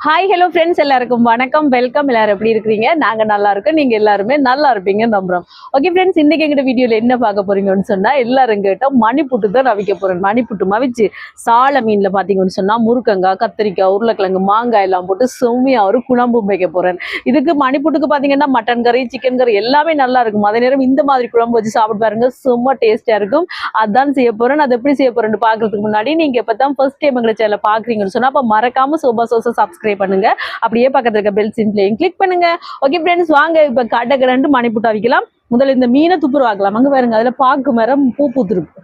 Hi hello friends, எல்லாருக்கும் வணக்கம், welcome. எல்லாரும் எப்படி இருக்கிறீங்க? நாங்க நல்லா இருக்கோம், நீங்க எல்லாருமே நல்லா இருப்பீங்கன்னு நம்புறோம். ஓகே ஃப்ரெண்ட்ஸ், இன்னைக்கு எங்கிட்ட வீடியோல என்ன பார்க்க போறீங்கன்னு சொன்னா, எல்லாரும் கேட்டா மணிப்புட்டு தான் நான் வைக்க போறேன். மணிப்புட்டு மவிச்சு சால மீன்ல பாத்தீங்கன்னு சொன்னா முருக்கங்காய், கத்திரிக்காய், உருளைக்கிழங்கு, மாங்காய் எல்லாம் போட்டு செம்மையா ஒரு குழம்பு வைக்க போறேன். இதுக்கு மணிப்புட்டுக்கு பாத்தீங்கன்னா மட்டன் கறி, சிக்கன் கறி எல்லாமே நல்லா இருக்கும். அதே நேரம் இந்த மாதிரி குழம்பு வச்சு சாப்பிட்டு பாருங்க, செம்ம டேஸ்டா இருக்கும். அதான் செய்ய போறேன். அது எப்படி செய்ய போறேன்னு பாக்குறதுக்கு முன்னாடி நீங்க இப்பதான் ஃபர்ஸ்ட் டைம் எங்களை சேனல் பாக்குறீங்கன்னு சொன்னா அப்ப மறக்காம சோபா சோசா சப்ஸ்கிரைப் பண்ணுங்க. அப்படியே பக்கத்துல இருக்க பெல் சிம்பிளையும் கிளிக் பண்ணுங்க. ஓகே ஃப்ரெண்ட்ஸ், வாங்க இப்ப கடகரண்டு மணிப்புட்டா வைக்கலாம். முதல்ல இந்த மீனை துப்புரவாக்கலாம். அங்க பாருங்க, அதுல பாக்கு மரம் பூ பூத்துருக்கு,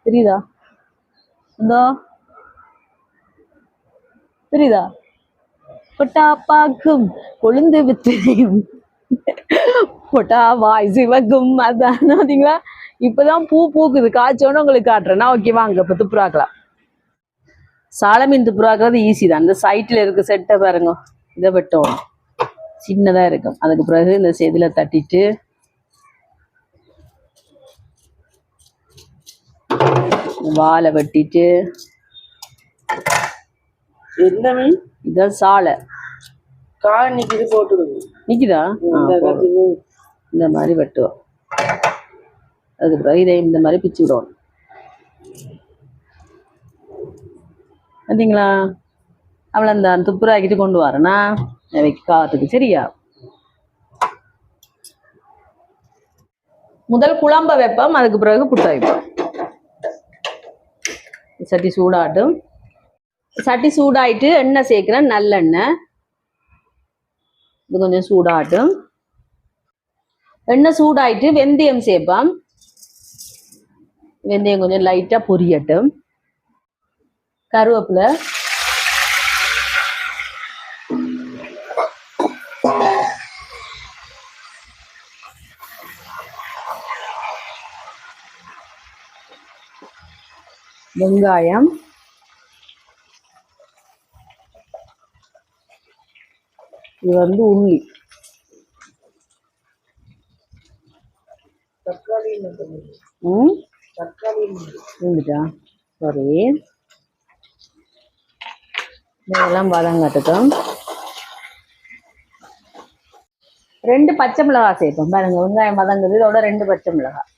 தெரியுதா? இந்த தெரியுதா? பொட்டா பாக்கும் கொழுந்து வித்தையும் பொட்டா வாய் சிவக்கும். அதான் பாத்தீங்களா, இப்பதான் பூ பூக்குது. காய்ச்சோன்னு உங்களுக்கு காட்டுறேன். ஓகே வாங்க இப்ப துப்புராக்கலாம். சாலமீன் துப்புராக்குறது ஈஸி தான். இந்த சைட்ல இருக்க செட்டை பாருங்க, இதை வெட்டணும், சின்னதா இருக்கும். அதுக்கு பிறகு இந்த செதில தட்டிட்டு வாழை வெட்டிட்டு, என்ன மீன் இதான் சாலை காய் நிக்குது, போட்டுடுங்க. நிக்குதா? இந்த மாதிரி வெட்டுவோம். அதுக்கு பிறகு இதை இந்த மாதிரி பிச்சு விடுவோம். பார்த்தீங்களா? அவளை அந்த துப்புராக்கிட்டு கொண்டு வரேன்னா காத்துக்கு. சரியா? முதல் குழம்ப வைப்போம், அதுக்கு பிறகு புட்டை வைப்போம். சட்டி சூடாட்டும். சட்டி சூடாயிட்டு எண்ணெய் சேர்க்கிறேன், நல்லெண்ணெய். இது கொஞ்சம் சூடாட்டும். எண்ணெய் சூடாயிட்டு வெந்தயம் சேர்ப்போம். வெந்தயம் கொஞ்சம் லைட்டா பொரியட்டும். கருவேப்பிலை, வெங்காயம், இது வந்து உள்ளி, தக்காளி இருந்துட்டா சரி. இதெல்லாம் வதங்கட்டும். 2 பச்சை மிளகாய் சேர்ப்போம். பாருங்க, வெங்காயம் வதங்குது, இதோட 2 பச்சை மிளகாய்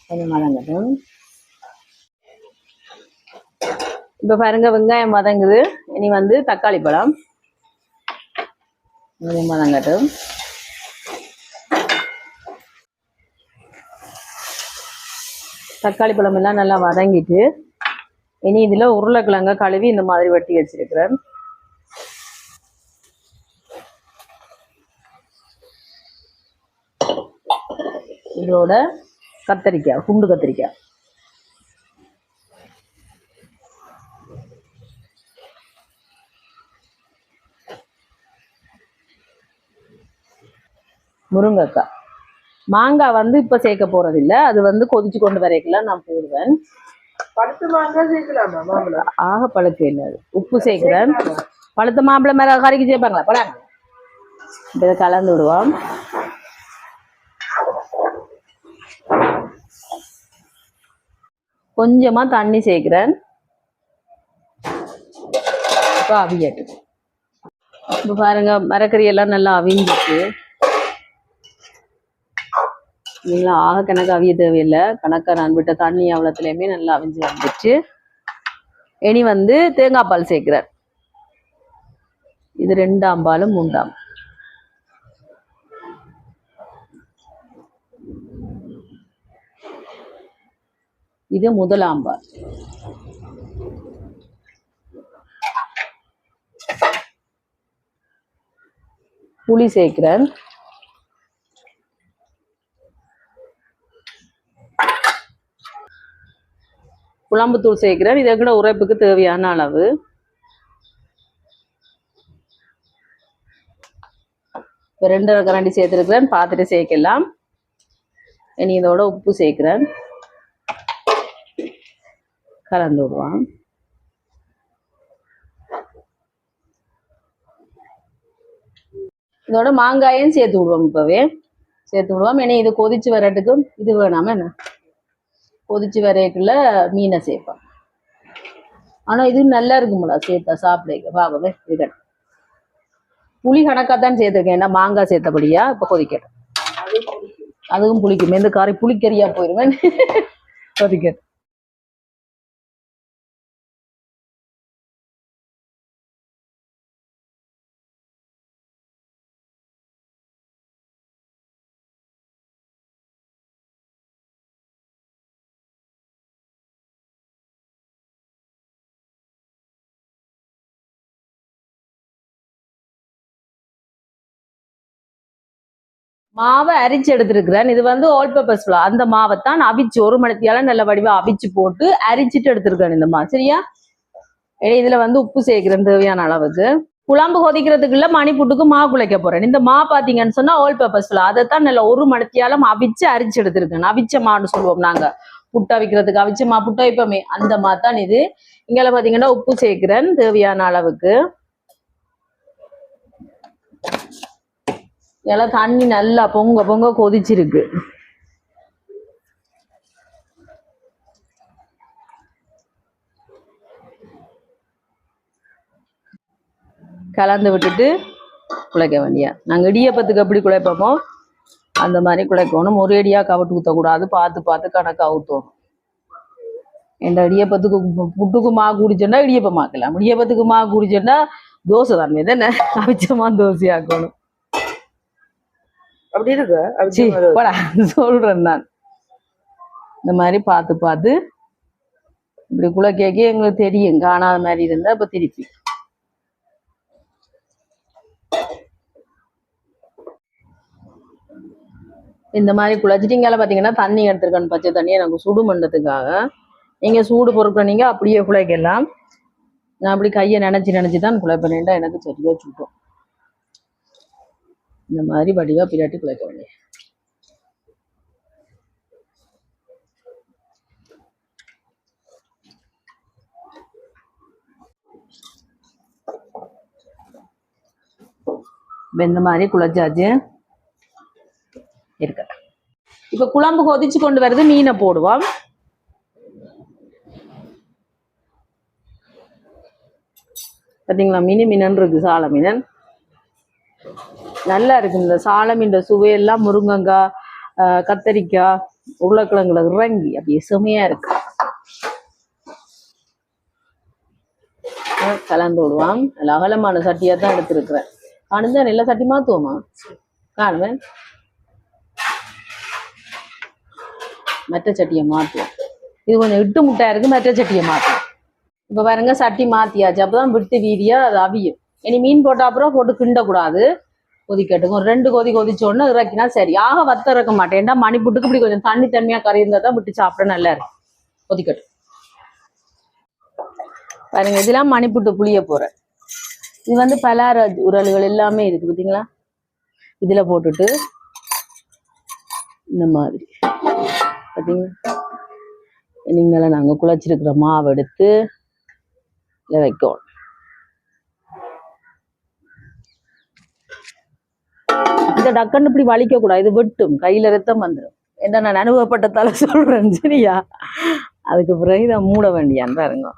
கொஞ்சம் வதங்கட்டும். இப்ப பாருங்க, வெங்காயம் வதங்குது. இனி வந்து தக்காளி பழம் கொஞ்சம் வதங்கட்டும். தக்காளி பழம் எல்லாம் நல்லா வதங்கிட்டு இனி இதுல உருளைக்கிழங்க கழுவி இந்த மாதிரி வெட்டி வச்சிருக்கிறேன். இதோட கத்திரிக்காய், குண்டு கத்திரிக்காய், முருங்கைக்காய், மாங்காய் வந்து இப்ப சேர்க்க போறது இல்லை, அது வந்து கொதிச்சு கொண்டு வரைக்கலாம் நான் போடுவேன். பழுத்த மாங்காய் சேர்க்கலாமா? மாம்பழம் ஆக பழுக்க இல்லை. உப்பு சேர்க்கிறேன். பழுத்த மாம்பழம் மேல கறிக்கு சேர்ப்பாங்களா? பழம் இதை கலந்து விடுவோம். கொஞ்சமா தண்ணி சேர்க்கிறேன். இப்போ அவியட்டு. இப்போ பாருங்க, மரக்கறி எல்லாம் நல்லா அவிஞ்சிச்சு. நீங்களா ஆக கணக்கு அவிய தேவையில்லை, கணக்காக நான் விட்ட தண்ணி அவ்வளோத்துலையுமே நல்லா அவிஞ்சு வந்துச்சு. இனி வந்து தேங்காய் பால் சேர்க்கிறேன். இது 2ஆம் பால் 3ஆம். இது 1ஆம் பால். புளி சேர்க்கிறேன். குழம்புத்தூள் சேர்க்கிறேன். இதை கூட உரைப்புக்கு தேவையான அளவு. இப்போ 2 கரண்டி சேர்த்துருக்கிறேன், பார்த்துட்டு சேர்க்கலாம். இனி இதோட உப்பு சேர்க்கிறேன், கலந்து விடுவான். இதோட மாங்காயும் சேர்த்து விடுவோம். இப்பவே சேர்த்து விடுவோம். ஏன்னா இது கொதிச்சு வரட்டுக்கும் இது வேணாம என்ன கொதிச்சு வரைக்குள்ள மீனை சேர்ப்போம். ஆனா இது நல்லா இருக்கும்ல சேர்த்தா சாப்பிட பாபவே இது புளி கணக்காக தான் சேர்த்துருக்கேன் ஏன்னா மாங்காய் சேர்த்தபடியா இப்போ கொதிக்கட்டும். அதுவும் புளிக்கும் இந்த கறி புளிக்கறியா போயிடுவேன் கொதிக்கட்டும். மாவை அரிச்சு எடுத்துருக்கிறேன். இது வந்து ஆல் பர்பஸ் ஃப்ளோர். அந்த மாவை தான் அவிச்சு 1 மணித்தியால நல்ல வடிவா அவிச்சு போட்டு அரிச்சிட்டு எடுத்துருக்கேன் இந்த மா. சரியா? இதுல வந்து உப்பு சேர்க்கிறேன் தேவையான அளவுக்கு. குழம்பு கொதிக்கிறதுக்குள்ள மணிப்புட்டுக்கு மா குழைக்க போறேன். இந்த மா பாத்தீங்கன்னு சொன்னா ஆல் பர்பஸ் ஃப்ளோர். அதைத்தான் நல்ல 1 மணித்தியாலம் அவிச்சு அரிச்சு எடுத்துருக்கேன். அவிச்ச மான்னு சொல்லுவோம் நாங்க. புட்டை அவிக்கிறதுக்கு அவிச்ச மா புட்டை வைப்போமே அந்த மா தான் இது. இங்கே பாத்தீங்கன்னா உப்பு சேர்க்கிறேன் தேவையான அளவுக்கு. எல்லாம் தண்ணி நல்லா பொங்க பொங்க கொதிச்சிருக்கு. கலந்து விட்டுட்டு குழைக்க வேண்டிய. நாங்கள் இடியப்பத்துக்கு எப்படி குழைப்போமோ அந்த மாதிரி குழைக்கணும். ஒரு அடியாக கவிட்டு ஊற்றக்கூடாது. பார்த்து பார்த்து கணக்காக ஊற்றணும். இந்த இடியப்பத்துக்கு புட்டுக்கு மா குடிச்சோன்னா இடியப்பமாக்கலாம். இடியப்பத்துக்கு மா குடிச்சோன்னா தோசை தான் தானே அவிச்சமா தோசை ஆக்கணும். அப்படி இருக்கு சொல்றேன் நான். இந்த மாதிரி பார்த்து பார்த்து இப்படி குழைக்க எங்களுக்கு தெரியும். காணாத மாதிரி இருந்தா இப்ப திருப்பி இந்த மாதிரி குழைச்சிட்டிங்கால பாத்தீங்கன்னா தண்ணி எடுத்துருக்கேன். பச்சை தண்ணியை எனக்கு சுடு மண்டத்துக்காக. நீங்க சூடு பொறுக்கிற நீங்க அப்படியே குழைக்கலாம். நான் அப்படி கையை நினைச்சு தான் குழைப்பேன்டா எனக்கு சரியா சுட்டும். இந்த மாதிரி வடிவா பிராட்டி குழைக்க வேண்டிய. இந்த மாதிரி குழைச்சாச்சு இருக்க. இப்ப குழம்பு கொதிச்சு கொண்டு வருது. மீனை போடுவோம். பாத்தீங்களா மீன் இருக்கு. சால மீன் நல்லா இருக்கு. இந்த சால மீன் சுவையெல்லாம் முருங்கங்காய் கத்தரிக்காய் உருளைக்கிழங்குல இறங்கி அப்படியே செமையா இருக்கு. கலந்து விடுவான். நல்ல அகலமான சட்டியா தான் எடுத்துருக்குறேன். காணுந்தா நல்ல சட்டி மாத்துவோமா காணுவேன். மற்ற சட்டியை மாற்றுவோம். இது கொஞ்சம் இட்டு முட்டையா இருக்கு. மற்ற சட்டியை மாற்றுவோம். இப்ப பாருங்க சட்டி மாத்தியாச்சு. அப்பதான் விட்டு வீதியா அது அவியும். இனி மீன் போட்ட அப்புறம் போட்டு கிண்டக்கூடாது. கொதிக்கட்டும். ஒரு 2 கொதி கொதிச்சோன்னு இறக்கினா சரி. ஆக வத்த இறக்க மாட்டேன். ஏன்டா மணிப்புட்டுக்கு இப்படி கொஞ்சம் தண்ணி தன்மையா கறி இருந்தா தான் விட்டு சாப்பிட நல்லா இருக்கும். கொதிக்கட்டும். பாருங்க இதெல்லாம் மணிப்புட்டு புளிய போறேன். இது வந்து பலார உரல்கள் எல்லாமே இருக்கு பார்த்தீங்களா. இதுல போட்டுட்டு இந்த மாதிரி பார்த்தீங்களா. நீங்கள நாங்க குழைச்சிருக்கிற மாவு எடுத்து இதில் வைக்கணும். இந்த டக்குன்னு இப்படி வலிக்க கூடாது. இது வெட்டும். கையில ரத்தம் வந்துடும். என்ன நான் அனுபவப்பட்டதால சொல்றேன். சரியா? அதுக்கு பிறகு இதை மூட வேண்டியான்னு பாருங்க.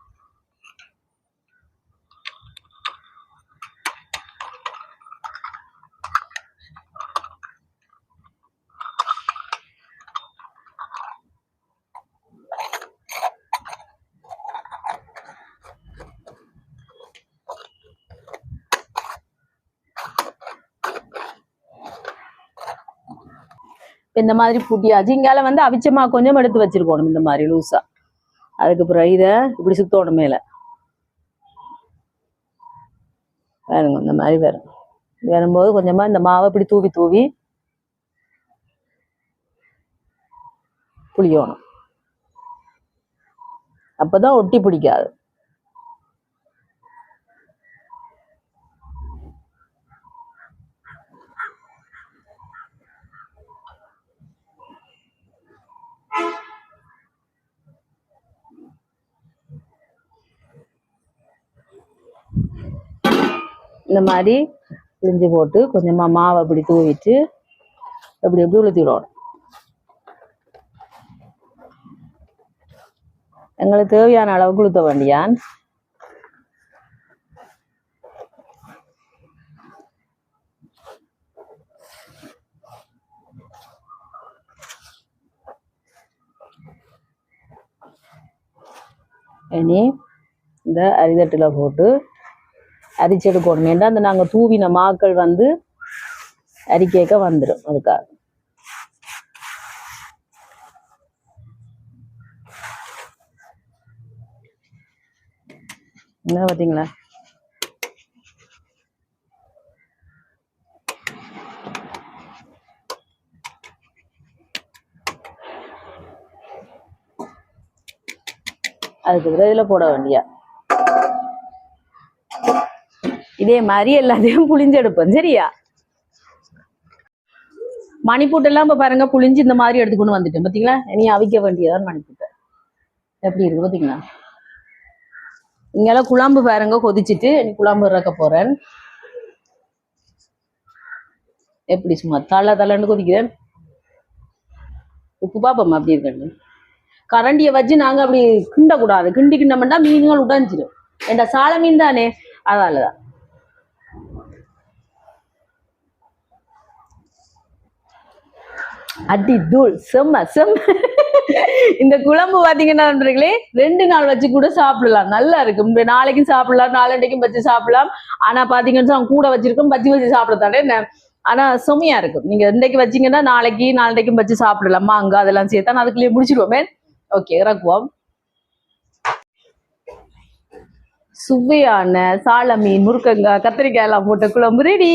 இந்த மாதிரி புட்டியாச்சு. இங்கால வந்து அவிச்சமா கொஞ்சம் எடுத்து வச்சிருக்கணும் இந்த மாதிரி லூஸா. அதுக்கு பிறகு இதை இப்படி சுத்தோணும் மேல வேணுங்க. இந்த மாதிரி வரும். வரும்போது கொஞ்சமா இந்த மாவை இப்படி தூவி தூவி புளியணும். அப்பதான் ஒட்டி பிடிக்காது. இந்த மாதிரி பிழிஞ்சு போட்டு கொஞ்சமா மாவை அப்படி தூவிட்டு அப்படி எப்படி உளுத்திடணும். எங்களுக்கு தேவையான அளவுக்கு உளுத்த வேண்டியான். இனி இந்த அரிதட்டில் போட்டு அரிச்செடுக்கணும். ஏன்னா அந்த நாங்கள் தூவின மாக்கள் வந்து அரிக்கேக்க வந்துடும். அதுக்காக என்ன பார்த்தீங்களா? அதுக்கு பிறகு இதில் போட வேண்டியா. இதே மாதிரி எல்லாத்தையும் புளிஞ்செடுப்பேன். சரியா? மணிப்பூட்டெல்லாம் இப்போ பாருங்க புளிஞ்சு இந்த மாதிரி எடுத்துக்கொண்டு வந்துட்டேன். பார்த்தீங்களா? இனி அவிக்க வேண்டியதான் மணிப்பூட்டை. எப்படி இருக்கு பார்த்தீங்களா? இங்கெல்லாம் குழம்பு பாருங்க கொதிச்சுட்டு இனி குழம்பு இறக்க போறேன். எப்படி சும்மா தள்ளன்னு கொதிக்கிறேன். உப்பு பாப்போம் அப்படி இருக்கு. கரண்டியை வச்சு நாங்க அப்படி கிண்டக்கூடாது. கிண்டோம்னா மீன்கள் உடைஞ்சிடும். என்ற சால மீன் தானே, அதாலதான். அடி தூள் செம்ம செம்ம. இந்த குழம்பு பாத்தீங்கன்னா 2 நாள் வச்சு கூட சாப்பிடலாம். நல்லா இருக்கு. நாளைக்கும் சாப்பிடலாம், நாளண்டைக்கும் வச்சு சாப்பிடலாம். ஆனா பாத்தீங்கன்னா கூட வச்சிருக்கோம், வச்சு சாப்பிடத்தானே. ஆனா செம்மையா இருக்கும். நீங்க இன்றைக்கு வச்சீங்கன்னா நாளைக்கு நாளைக்கும் வச்சு சாப்பிடலாமா. அங்க அதெல்லாம் சேர்த்தா அதுக்குள்ளேயே முடிச்சிருவோமே. ஓகே, இறக்குவோம். சுவையான சால மீன், முருக்கங்காய், கத்திரிக்காய் எல்லாம் போட்ட குழம்பு ரெடி.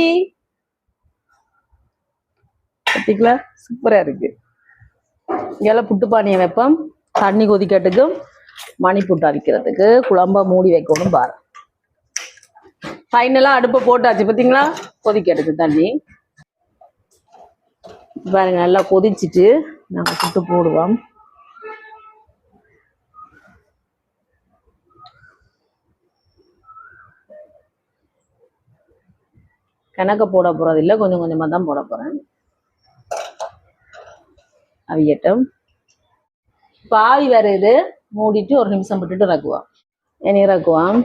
பார்த்தீங்களா? சூப்பரா இருக்கு. இங்கெல்லாம் புட்டு பானையை வைப்போம். தண்ணி கொதிக்கட்டுக்கும் மணிப்புட்டு அவிக்கிறதுக்கு குழம்பா மூடி வைக்கணும் பாரு. ஃபைனலா அடுப்பை போட்டாச்சு. பார்த்தீங்களா? கொதிக்கட்டுக்கு தண்ணி பாருங்க. நல்லா கொதிச்சுட்டு நாங்கள் புட்டு போடுவோம். கணக்க போட போறது இல்லை, கொஞ்சம் கொஞ்சமா தான் போட போறேன். அவியட்டும். பாவி வருது, மூடிட்டு 1 நிமிஷம் விட்டுட்டு இறக்குவோம். இனி இறக்குவோம்.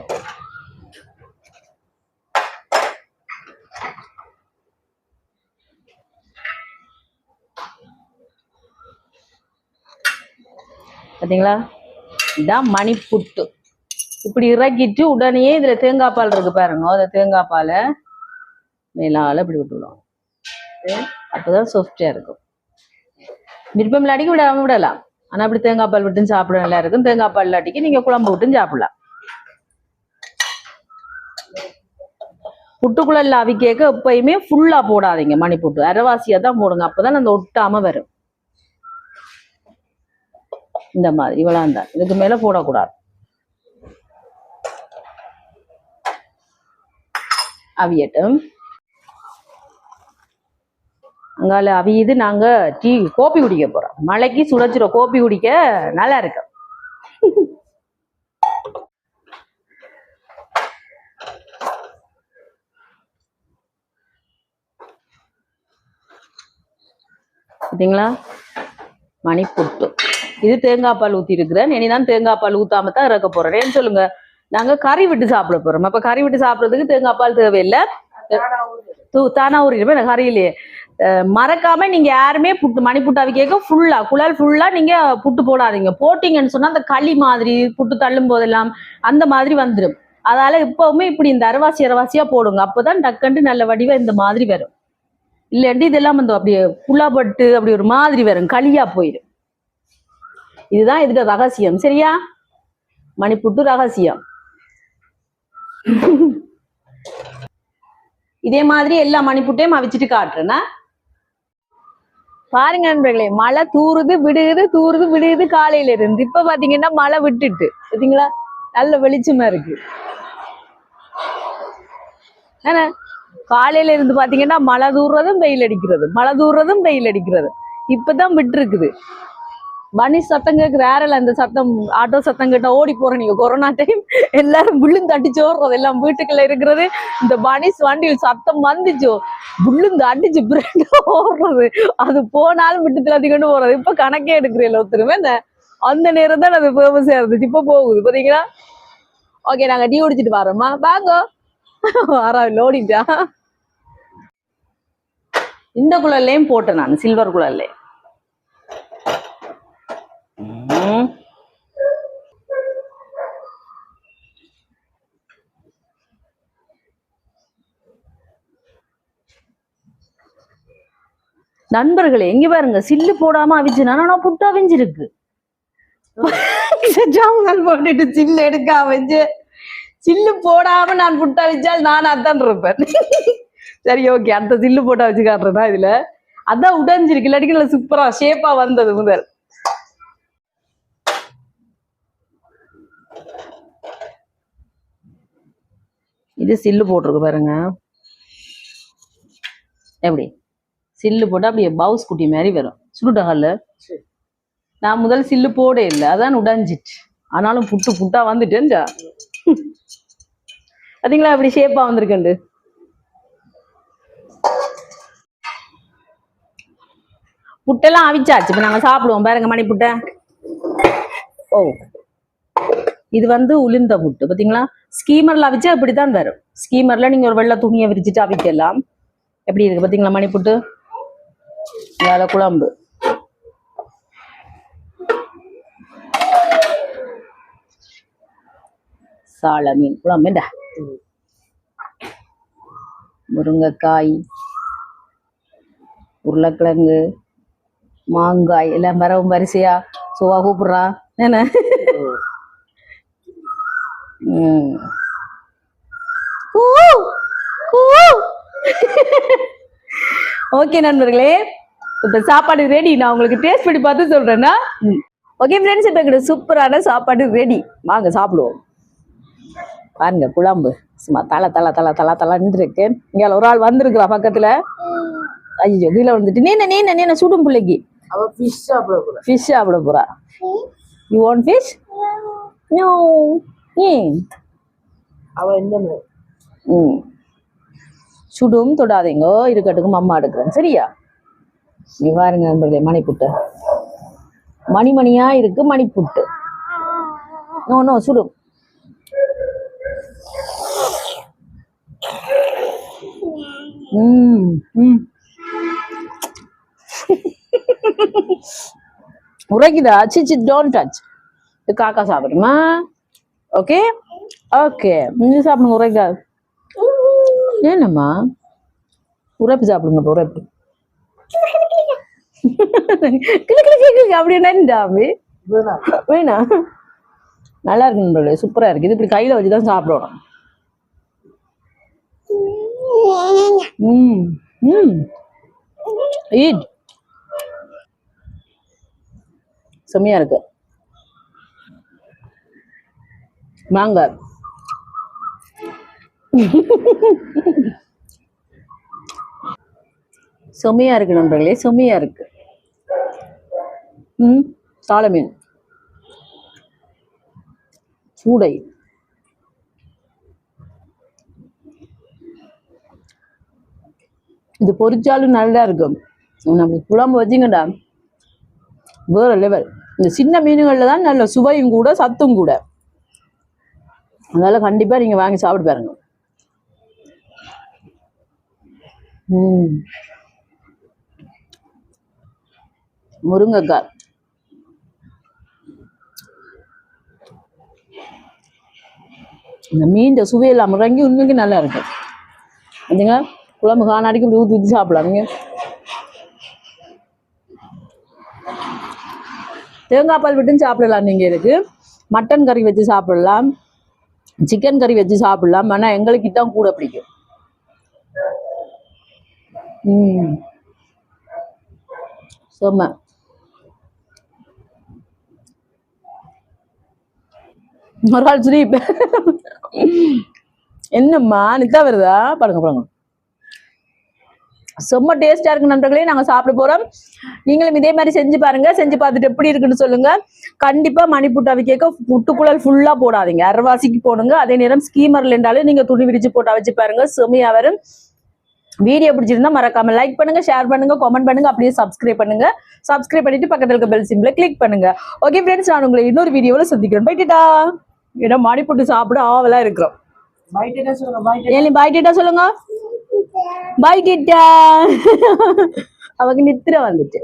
பார்த்தீங்களா? இதான் மணிப்புட்டு. இப்படி இறக்கிட்டு உடனே இதுல தேங்காய் பால் இருக்கு பாருங்க. அந்த தேங்காய் பாலை மேலால இப்படி விட்டுவிடும். அப்பதான் சாஃப்டா இருக்கும். விருப்பம் இல்லாட்டிக்கு விடலாம். ஆனா அப்படி தேங்காய் பால் விட்டு சாப்பிட நல்லா இருக்கும். தேங்காய் பால் இல்லாட்டிக்கு நீங்க குழம்பு விட்டு சாப்பிடலாம். புட்டுக்குள்ள அவிக்கேக்க எப்பயுமே ஃபுல்லா போடாதீங்க. மணிப்புட்டு அரைவாசியா தான் போடுங்க. அப்பதான் அந்த ஒட்டாம வரும். இந்த மாதிரி இவ்வளவு தான். இதுக்கு மேல போடக்கூடாது. அவியட்டும். அங்கால அவியுது. நாங்க கோப்பி குடிக்க போறோம். மழைக்கு சுடச்சுட கோப்பி குடிக்க நல்லா இருக்கு. பார்த்தீங்களா? மணிப்புட்டு. இது தேங்காய் பால் ஊத்தி இருக்கிறேன். இனிதான் தேங்காய் பால் ஊத்தாம தான் இறக்க போறேன். ஏன்னு சொல்லுங்க, நாங்க கறி விட்டு சாப்பிட போறோம். அப்ப கறி விட்டு சாப்பிடறதுக்கு தேங்காய் பால் தேவையில்லை. தானா ஊறிடுமே கறியிலேயே. மறக்காம நீங்க யாருமே புட்டு மணிப்புட்டு அவிக்க ஃபுல்லா குழல் ஃபுல்லா நீங்க புட்டு போடாதீங்க. போட்டீங்கன்னு சொன்னா அந்த களி மாதிரி புட்டு தள்ளும் போதெல்லாம் அந்த மாதிரி வந்துடும். அதனால இப்பவுமே இப்படி இந்த அரைவாசியா போடுங்க. அப்பதான் டக்குன்ட்டு நல்ல வடிவா இந்த மாதிரி வரும். இல்லைன்ட்டு இதெல்லாம் வந்து அப்படியே புல்லாப்பட்டு அப்படி ஒரு மாதிரி வரும், களியா போயிடும். இதுதான் இதுக்கு ரகசியம். சரியா? மணிப்புட்டு ரகசியம். இதே மாதிரி எல்லா மணிப்புட்டையும் அவிச்சிட்டு காட்டுறேன்னா பாருங்க நண்பர்களே. மழை தூறுது விடுகுது, தூறுது விடுகுது காலையில இருந்து. இப்ப பாத்தீங்கன்னா மழை விட்டுட்டு பாத்தீங்களா? நல்ல வெளிச்சமா இருக்கு. ஏன்னா காலையில இருந்து பாத்தீங்கன்னா மழை தூர்றதும் வெயில் அடிக்கிறது, மழை தூர்றதும் வெயில் அடிக்கிறது. இப்பதான் விட்டு இருக்குது. மணி சத்தம் கேட்குற யாரெல்லாம் இந்த சத்தம் ஆட்டோ சத்தம் கேட்டா ஓடி போற. நீங்க கொரோனா டைம் எல்லாரும் புள்ளுந்து அடிச்சு ஓடுறது, எல்லாம் வீட்டுக்குள்ள இருக்கிறது. இந்த பனிஸ் வண்டியில் சத்தம் வந்துச்சோ புள்ளுந்து அடிச்சு பிரண்டு ஓடுறது. அது போனாலும் விட்டு திளாத்திக்கொண்டு போறது. இப்ப கணக்கே எடுக்கிறேன் ஒருத்தருமே. அந்த நேரம் தான் அது ஃபேமஸா இருந்துச்சு. இப்ப போகுது பாத்தீங்களா? ஓகே, நாங்க டீ குடிச்சிட்டு வரோமா. வாங்கோ. ஆறாவில் ஓடிட்டா. இந்த குழல்லையும் போட்டேன் நான், சில்வர் குழல்ல. நண்பர்களே எங்க பாருங்க சில்லு போடாம அவிச்சுனா நான் புட்டு அவிஞ்சிருக்கு. ஜாமுங்கள் போட்டுட்டு சில்லு எடுக்க அவிஞ்சு சில்லு போடாம நான் புட்டு அவிச்சால் நான் அதான் இருப்பேன். சரி ஓகே, அந்த சில்லு போட்டு அவிச்சு காட்டுறதா இதுல. அதான் உடைஞ்சிருக்கு, இல்லாட்டி சூப்பரா ஷேப்பா வந்தது முதல். இது சில்லு போட்டிருக்கு பாருங்க, எப்படி சில்லு போட்டு அப்படியே பவுஸ் குட்டி மாதிரி வரும். சுடுட்டகல்ல நான் முதல் சில்லு போட இல்லை, அதான் உடைஞ்சிட்டு. ஆனாலும் புட்டு புட்டா வந்துட்டேன்டா. பாத்தீங்களா அப்படி ஷேப்பா வந்திருக்கேன். புட்டெல்லாம் அவிச்சாச்சு, இப்ப நாங்க சாப்பிடுவோம் பாருங்க மணி புட்டை. ஓ இது வந்து உளுந்த புட்டு பாத்தீங்களா, ஸ்கீமர்ல அவிச்சா இப்படித்தான் வரும். ஸ்கீமர்ல நீங்க ஒரு வெள்ளை துணியை விரிச்சிட்டு அவிக்கலாம். எப்படி இருக்கு பாத்தீங்களா மணி புட்டு. வேலை குழம்பு, சால மீன் குழம்புடா, முருங்கைக்காய், உருளைக்கிழங்கு, மாங்காய் எல்லாம் வரவும் வரிசையா சுவா கூப்பிடுறா என்ன. ஓகே நண்பர்களே, இப்ப சாப்பாடு ரெடி. நான் உங்களுக்கு டேஸ்ட் பண்ணி பார்த்து சொல்றேன்னா. ஓகே ஃப்ரெண்ட்ஸ், இப்ப எங்களுக்கு சூப்பரான சாப்பாடு ரெடி, வாங்க சாப்பிடுவோம். பாருங்க குழம்பு சும்மா தலை தலை தலை தலை தலைன்னு இருக்கு. இங்க ஒரு ஆள் வந்திருக்கிறா பக்கத்துல. ஐயோ கீழே வந்துட்டு நீன சுடும் பிள்ளைக்கு. அவ ஃபிஷ் சாப்பிட போறா. ஃபிஷ் சாப்பிட போறா. You want fish? நோ. ஏன் அவ என்ன சுடும் தொடாதீங்க, இருக்கட்டுக்கும் அம்மா எடுக்கிறேன் சரியா. இங்க பாருங்க நண்பர்களே, மணிப்புட்டு மணிமணியா இருக்கு மணிப்புட்டு. நோ நோ சுடும். உரைக்குதா? சிச்சி டோன்ட் டச். காக்கா சாப்பிடுமா? ஓகே ஓகே, நீங்க சாப்பிடுங்க. உரைக்காது ஏன்னம்மா, உரைப்பு சாப்பிடுங்க. உரைப்பு அப்படின்னா வேணா. நல்லா இருக்கு நண்பர்களே, சூப்பரா இருக்கு. இது இப்படி கையில வச்சுதான் சாப்பிடணும். ஈட் செம்மையா இருக்கு. வாங்க செம்மையா இருக்கு நண்பர்களே, செம்மையா இருக்கு. சால மீன் சூடை. இது பொரிச்சாலும் நல்லா இருக்கும். நம்ம குழம்பு வச்சிங்கடா வேற லெவல். இந்த சின்ன மீன்கள்ல தான் நல்ல சுவையும் கூட சத்தும் கூட. அதனால கண்டிப்பா நீங்க வாங்கி சாப்பிட்டு பாருங்க. முருங்கைக்காய் இந்த மீன் சுவையெல்லாம் முறங்கி உண்மைக்கு நல்லா இருக்கு. பார்த்தீங்க குழம்பு காணாடிக்கு இப்படி ஊற்றி ஊற்றி சாப்பிடலாம். நீங்க தேங்காய் பால் விட்டு சாப்பிடலாம். நீங்க இதுக்கு மட்டன் கறி வச்சு சாப்பிடலாம், சிக்கன் கறி வச்சு சாப்பிடலாம். ஆனால் எங்களுக்கு இதான் கூட பிடிக்கும். செம்ம. ஒரு ஆள் ஸ்லீப். என்னம்மா நித்தா வருதா? பாருங்க பாருங்க, செம்ம டேஸ்டா இருக்கு நண்பர்களே. நாங்க சாப்பிட போறோம். நீங்களும் இதே மாதிரி செஞ்சு பாருங்க. செஞ்சு பார்த்துட்டு எப்படி இருக்குன்னு சொல்லுங்க. கண்டிப்பா மணிப்புட்டு அவிக்க புட்டுக்குழல் ஃபுல்லா போடாதீங்க, அரைவாசிக்கு போடுங்க. அதே நேரம் ஸ்கீமர்ல இருந்தாலும் நீங்க துணி விரிச்சு போட்டு அவிச்சு பாருங்க, செம்மையா வரும். வீடியோ பிடிச்சிருந்தா மறக்காம லைக் பண்ணுங்க, ஷேர் பண்ணுங்க, கமெண்ட் பண்ணுங்க, அப்படியே சப்ஸ்கிரைப் பண்ணுங்க. சப்ஸ்கிரைப் பண்ணிட்டு பக்கத்துல இருக்க பெல் சிம்பிளை கிளிக் பண்ணுங்க. ஓகே ஃப்ரெண்ட்ஸ், நான் உங்களை இன்னொரு வீடியோல சந்திக்கிறேன். பைட்டா. ஏன்னா மணிப்புட்டு சாப்பிட ஆவலா இருக்கிறோம். பாய்டா சொல்லுங்க. பாய்டா. அவங்க நித்திர வந்துட்டு